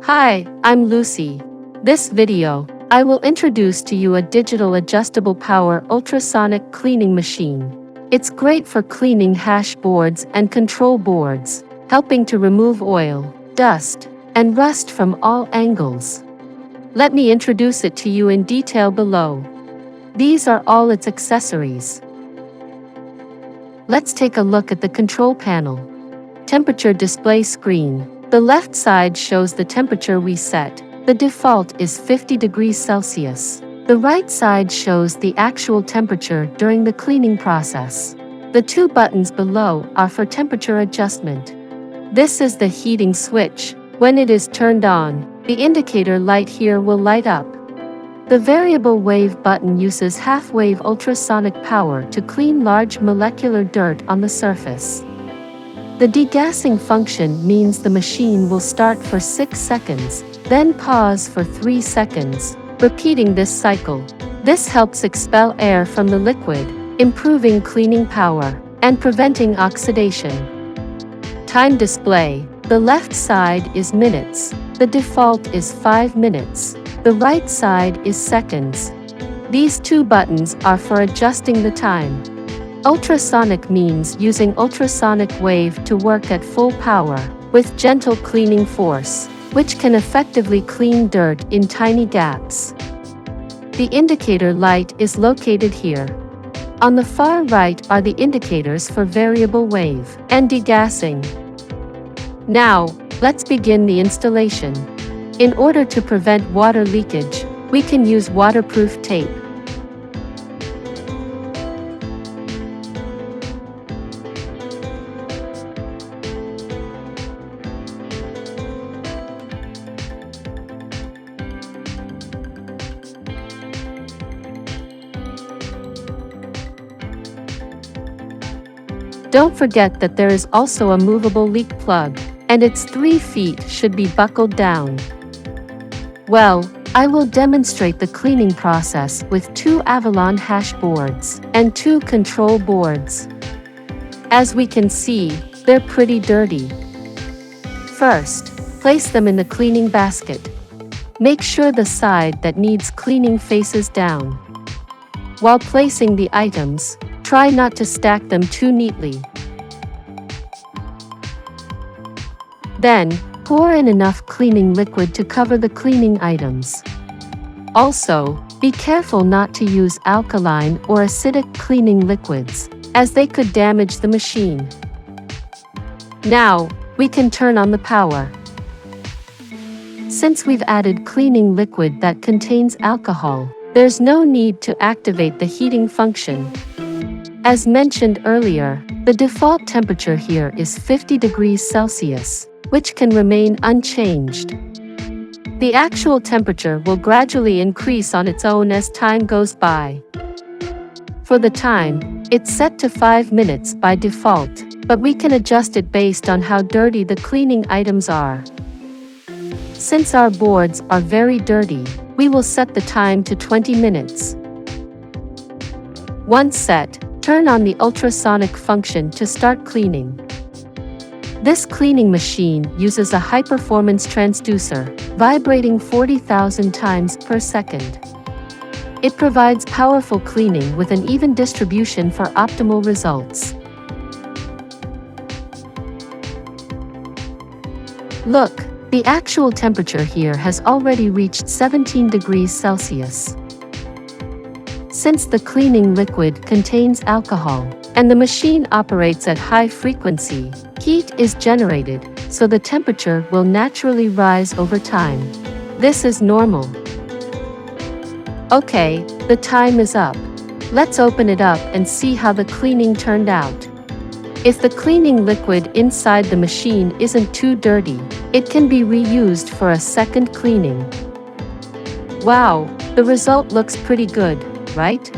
Hi, I'm Lucy. This video, I will introduce to you a digital adjustable power ultrasonic cleaning machine. It's great for cleaning hashboards and control boards, helping to remove oil, dust, and rust from all angles. Let me introduce it to you in detail below. These are all its accessories. Let's take a look at the control panel. Temperature display screen. The left side shows the temperature we set. The default is 50 degrees Celsius. The right side shows the actual temperature during the cleaning process. The two buttons below are for temperature adjustment. This is the heating switch. When it is turned on, the indicator light here will light up. The variable wave button uses half-wave ultrasonic power to clean large molecular dirt on the surface. The degassing function means the machine will start for 6 seconds, then pause for 3 seconds, repeating this cycle. This helps expel air from the liquid, improving cleaning power, and preventing oxidation. Time display. The left side is minutes. The default is 5 minutes. The right side is seconds. These two buttons are for adjusting the time. Ultrasonic means using ultrasonic wave to work at full power, with gentle cleaning force, which can effectively clean dirt in tiny gaps. The indicator light is located here. On the far right are the indicators for variable wave and degassing. Now, let's begin the installation. In order to prevent water leakage, we can use waterproof tape. Don't forget that there is also a movable leak plug, and its 3 feet should be buckled down. Well, I will demonstrate the cleaning process with 2 Avalon hashboards and 2 control boards. As we can see, they're pretty dirty. First, place them in the cleaning basket. Make sure the side that needs cleaning faces down. While placing the items, try not to stack them too neatly. Then, pour in enough cleaning liquid to cover the cleaning items. Also, be careful not to use alkaline or acidic cleaning liquids, as they could damage the machine. Now, we can turn on the power. Since we've added cleaning liquid that contains alcohol, there's no need to activate the heating function. As mentioned earlier, the default temperature here is 50 degrees Celsius, which can remain unchanged. The actual temperature will gradually increase on its own as time goes by. For the time, it's set to 5 minutes by default, but we can adjust it based on how dirty the cleaning items are. Since our boards are very dirty, we will set the time to 20 minutes. Once set, turn on the ultrasonic function to start cleaning. This cleaning machine uses a high-performance transducer, vibrating 40,000 times per second. It provides powerful cleaning with an even distribution for optimal results. Look, the actual temperature here has already reached 17 degrees Celsius. Since the cleaning liquid contains alcohol, and the machine operates at high frequency, heat is generated, so the temperature will naturally rise over time. This is normal. Okay, the time is up. Let's open it up and see how the cleaning turned out. If the cleaning liquid inside the machine isn't too dirty, it can be reused for a second cleaning. Wow, the result looks pretty good, right?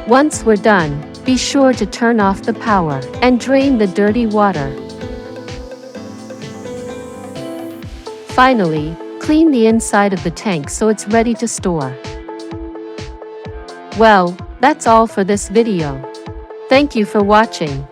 Once we're done, be sure to turn off the power and drain the dirty water. Finally, clean the inside of the tank so it's ready to store. Well, that's all for this video. Thank you for watching.